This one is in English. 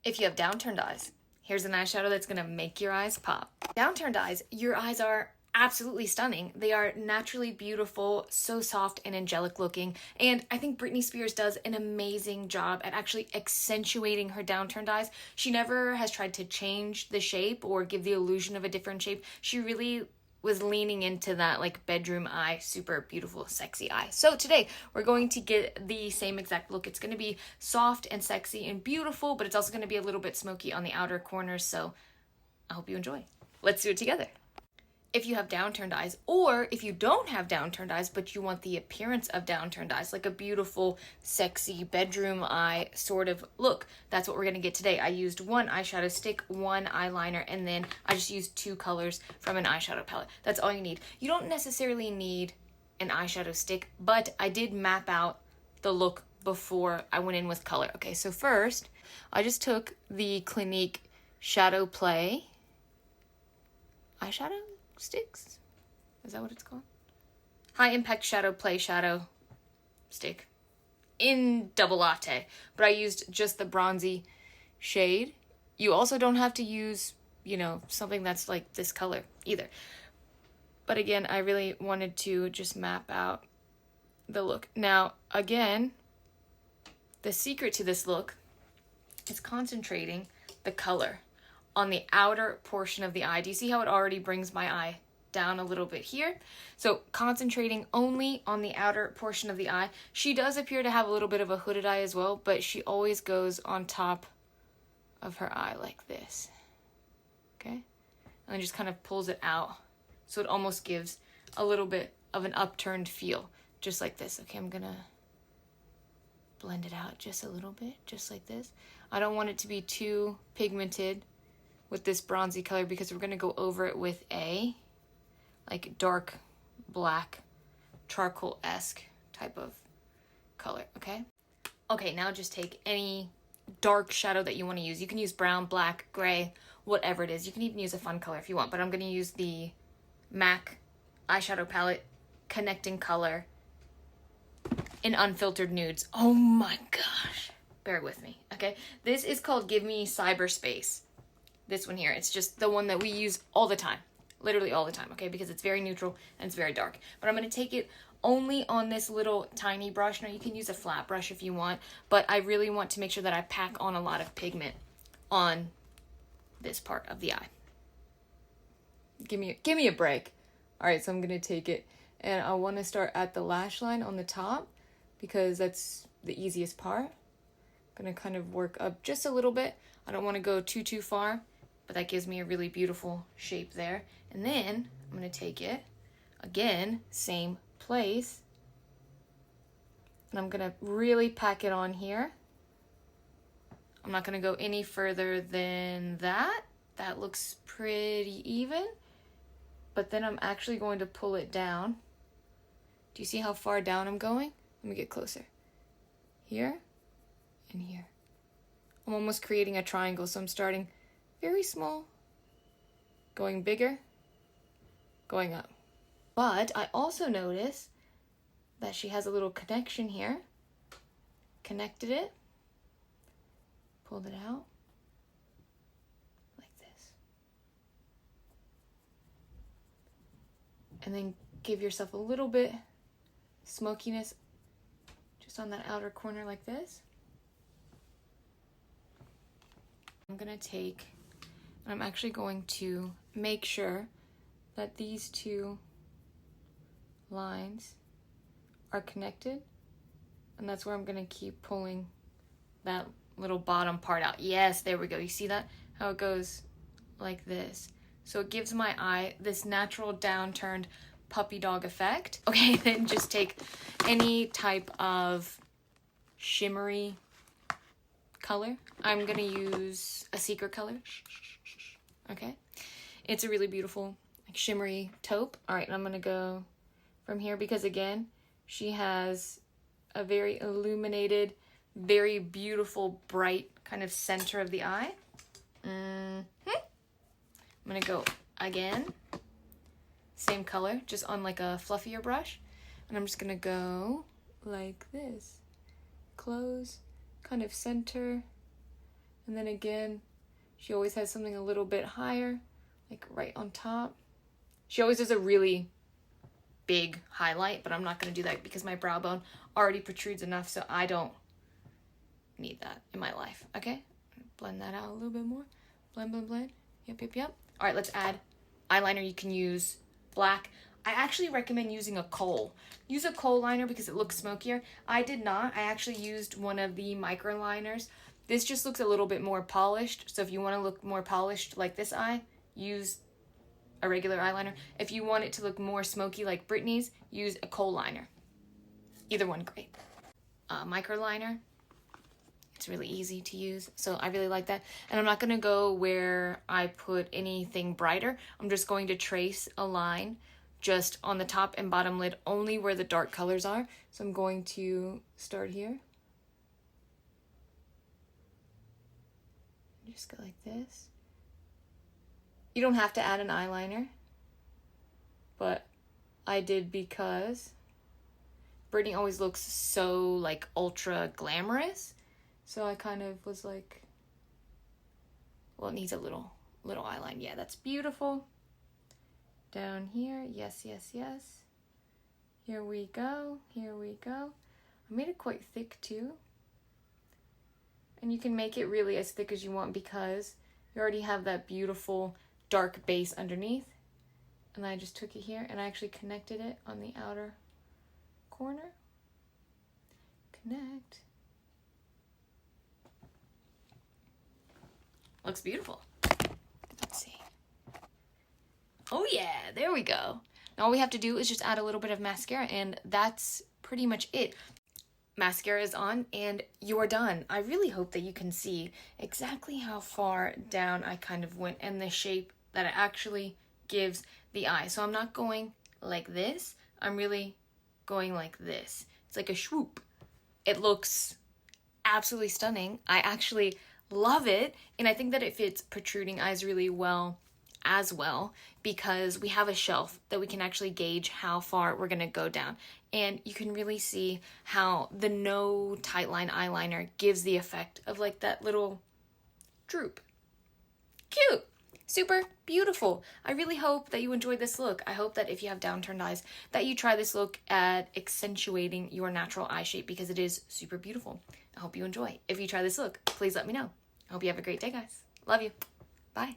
If you have downturned eyes, here's an eyeshadow that's gonna make your eyes pop. Downturned eyes, your eyes are absolutely stunning. They are naturally beautiful, so soft and angelic looking, and I think Britney Spears does an amazing job at actually accentuating her downturned eyes. She never has tried to change the shape or give the illusion of a different shape. She really was leaning into that like bedroom eye, super beautiful, sexy eye. So today we're going to get the same exact look. It's going to be soft and sexy and beautiful, but it's also going to be a little bit smoky on the outer corners. So I hope you enjoy. Let's do it together. If you have downturned eyes, or if you don't have downturned eyes, but you want the appearance of downturned eyes, like a beautiful, sexy bedroom eye sort of look, that's what we're going to get today. I used one eyeshadow stick, one eyeliner, and then I just used 2 colors from an eyeshadow palette. That's all you need. You don't necessarily need an eyeshadow stick, but I did map out the look before I went in with color. Okay, so first, I just took the Clinique Shadow Play eyeshadow sticks, is that what it's called? High Impact Shadow Play Shadow Stick in double latte, but I used just the bronzy shade. You also don't have to use, you know, something that's like this color either. But again, I really wanted to just map out the look. Now, again, the secret to this look is concentrating the color on the outer portion of the eye. Do you see how it already brings my eye down a little bit here? So concentrating only on the outer portion of the eye. She does appear to have a little bit of a hooded eye as well, but she always goes on top of her eye like this. Okay? And then just kind of pulls it out. So it almost gives a little bit of an upturned feel, just like this. Okay, I'm gonna blend it out just a little bit, just like this. I don't want it to be too pigmented with this bronzy color because we're going to go over it with a like dark black charcoal-esque type of color. Okay, now just take any dark shadow that you want to use. You can use brown, black, gray, whatever it is. You can even use a fun color if you want, but I'm going to use the MAC eyeshadow palette connecting color in Unfiltered Nudes. Oh my gosh, bear with me. Okay, this is called Give Me Cyberspace. This one here, it's just the one that we use all the time, literally all the time, okay, because it's very neutral and it's very dark. But I'm going to take it only on this little tiny brush. Now you can use a flat brush if you want, but I really want to make sure that I pack on a lot of pigment on this part of the eye. Give me a break. All right, so I'm going to take it and I want to start at the lash line on the top because that's the easiest part. I'm going to kind of work up just a little bit. I don't want to go too far, but that gives me a really beautiful shape there. And then I'm going to take it, again, same place, and I'm going to really pack it on here. I'm not going to go any further than that. That looks pretty even, but then I'm actually going to pull it down. Do you see how far down I'm going? Let me get closer. Here and here. I'm almost creating a triangle, so I'm starting very small, going bigger, going up. But I also notice that she has a little connection here. Connected it, pulled it out, like this. And then give yourself a little bit smokiness just on that outer corner like this. I'm going to take, and I'm actually going to make sure that these 2 lines are connected, and that's where I'm going to keep pulling that little bottom part out. Yes, there we go. You see that? How it goes like this. So it gives my eye this natural downturned puppy dog effect. Okay, then just take any type of shimmery color. I'm gonna use a secret color. Okay, it's a really beautiful like shimmery taupe. All right, and I'm gonna go from here because again, she has a very illuminated, very beautiful, bright kind of center of the eye. I'm gonna go again, same color, just on like a fluffier brush, and I'm just gonna go like this, close, kind of center, And then again, she always has something a little bit higher, like right on top. She always does a really big highlight, but I'm not going to do that because my brow bone already protrudes enough, so I don't need that in my life. Okay, blend that out a little bit more. Blend, blend, blend. Yep, yep, yep. All right, let's add eyeliner. You can use black. I actually recommend using a kohl. Use a kohl liner because it looks smokier. I did not. I actually used one of the micro liners. This just looks a little bit more polished, so if you want to look more polished like this eye, use a regular eyeliner. If you want it to look more smoky like Brittany's, use a kohl liner. Either one, great. Micro liner. It's really easy to use, so I really like that. And I'm not going to go where I put anything brighter. I'm just going to trace a line just on the top and bottom lid, only where the dark colors are. So I'm going to start here. Just go like this. You don't have to add an eyeliner, but I did because Brittany always looks so like ultra glamorous. So I kind of was like, well, it needs a little eyeline. Yeah, that's beautiful. Down here, yes, yes, yes. Here we go, here we go. I made it quite thick too. And you can make it really as thick as you want because you already have that beautiful dark base underneath. And I just took it here and I actually connected it on the outer corner. Connect. Looks beautiful. Let's see. Oh yeah, there we go. Now all we have to do is just add a little bit of mascara and that's pretty much it. Mascara is on and you are done. I really hope that you can see exactly how far down I kind of went and the shape that it actually gives the eye. So I'm not going like this. I'm really going like this. It's like a swoop. It looks absolutely stunning. I actually love it, and I think that it fits protruding eyes really well as well because we have a shelf that we can actually gauge how far we're gonna go down, and you can really see how the no tight line eyeliner gives the effect of like that little droop. Cute. Super beautiful. I really hope that you enjoyed this look. I hope that if you have downturned eyes that you try this look at accentuating your natural eye shape because it is super beautiful. I hope you enjoy. If you try this look, please let me know. I hope you have a great day, guys. Love you. Bye.